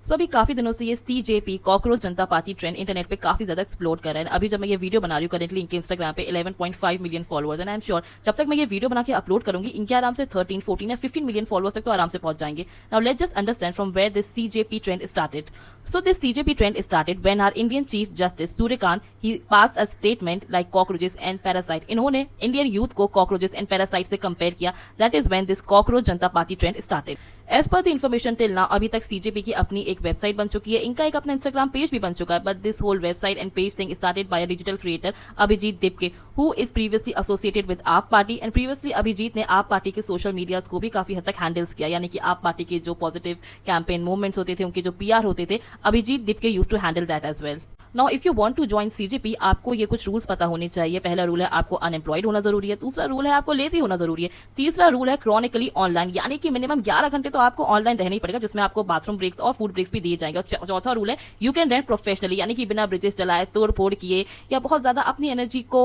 सो अभी काफी दिनों से ये CJP cockroach Janata party trend internet पे काफी ज्यादा एक्सप्लोर कर रहा है। अभी जब मैं ये वीडियो बना रही हूँ करेंटली इनके इंस्टाग्राम पे 11.5 million followers and I am sure जब तक मैं ये वीडियो बना के अपलोड करूंगी इनके आराम से 13, 14 या 15 मिलियन फॉलोअर्स तक तो आराम से पहुंच जाएंगे। Now let's just understand from where this CJP trend started. So this CJP trend started when our Indian Chief Justice Suryakant he passed a statement like cockroaches and parasite. इन्होंने Indian youth को cockroaches and parasite से compare किया। That is when this cockroach Janata party trend started. As per the information till now अभी तक CJP की अपनी एक website बन चुकी है, इनका एक अपना इंस्टाग्राम पेज भी बन चुका है। But this whole website and page thing started by a digital creator Abhijit Dipke who is previously associated with AAP party and previously Abhijit ने आप पार्टी के सोशल मीडियाज को भी काफी हद तक हैंडल्स किया, यानी कि आप पार्टी के जो पॉजिटिव कैंपेन मूवमेंट्स होते थे, उनके जो पीआर होते थे, Abhijeet Dipke used to handle that as well. Now if you want to join CJP आपको ये कुछ रूल्स पता होने चाहिए। पहला रूल है आपको अनएम्प्लॉयड होना जरूरी है, दूसरा रूल है आपको लेजी होना जरूरी है, तीसरा रूल है क्रॉनिकली ऑनलाइन, यानी कि मिनिमम 11 घंटे तो आपको ऑनलाइन रहना ही पड़ेगा, जिसमें आपको बाथरूम ब्रेक्स और फूड ब्रेक्स भी दिए जाएंगे। और चौथा रूल है यू कैन रेंट प्रोफेशनली, यानी कि बिना ब्रिजेस चलाए, तोड़ फोड़ किए या बहुत ज्यादा अपनी एनर्जी को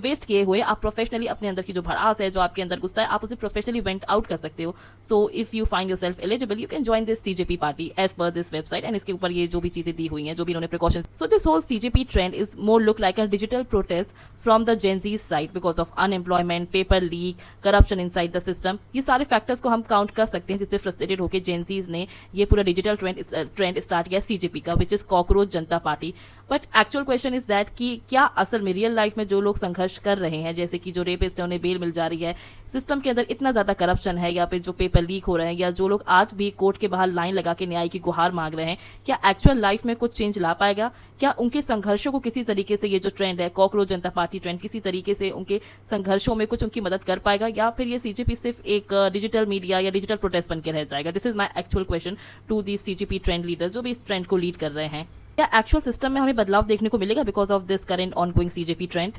वेस्ट किए हुए आप प्रोफेशनली अपने अंदर की जो भड़ास है, जो आपके अंदर घुसता है, आप उसे प्रोफेशनली वेंट आउट कर सकते हो। So if you find yourself eligible you can join this CJP party as per this website. And इसके ऊपर ये जो भी चीजें दी हुई हैं, जो भी इन्होंने precautions. So this whole CJP trend is more look like a digital protest from the Gen Z side because of unemployment, paper leak, corruption inside the system। ये सारे फैक्टर्स को हम काउंट कर सकते हैं जिससे फ्रस्ट्रेटेड होकर Gen Zs ने ये पूरा डिजिटल ट्रेंड स्टार्ट किया सीजेपी का, which is cockroach Janata party. But actual question is that कि क्या असल में रियल लाइफ में जो लोग संघर्ष कर रहे हैं, जैसे कि जो रेपिस्ट है उन्हें बेल मिल जा रही है, सिस्टम के अंदर इतना ज्यादा करप्शन है, या फिर जो पेपर लीक हो रहे हैं, या जो लोग आज भी कोर्ट के बाहर लाइन लगा के न्याय की गुहार मांग रहे हैं, क्या एक्चुअल लाइफ में कुछ चेंज ला पाएगा? क्या उनके संघर्षों को किसी तरीके से ये जो ट्रेंड है कॉकरोच जनता पार्टी ट्रेंड किसी तरीके से उनके संघर्षों में कुछ उनकी मदद कर पाएगा, या फिर ये सीजेपी सिर्फ एक डिजिटल मीडिया या डिजिटल प्रोटेस्ट बन के रह जाएगा? This is my actual question to the CJP trend leader जो भी इस ट्रेंड को लीड कर रहे हैं। क्या एक्चुअल सिस्टम में हमें बदलाव देखने को मिलेगा because of this current ongoing CJP trend?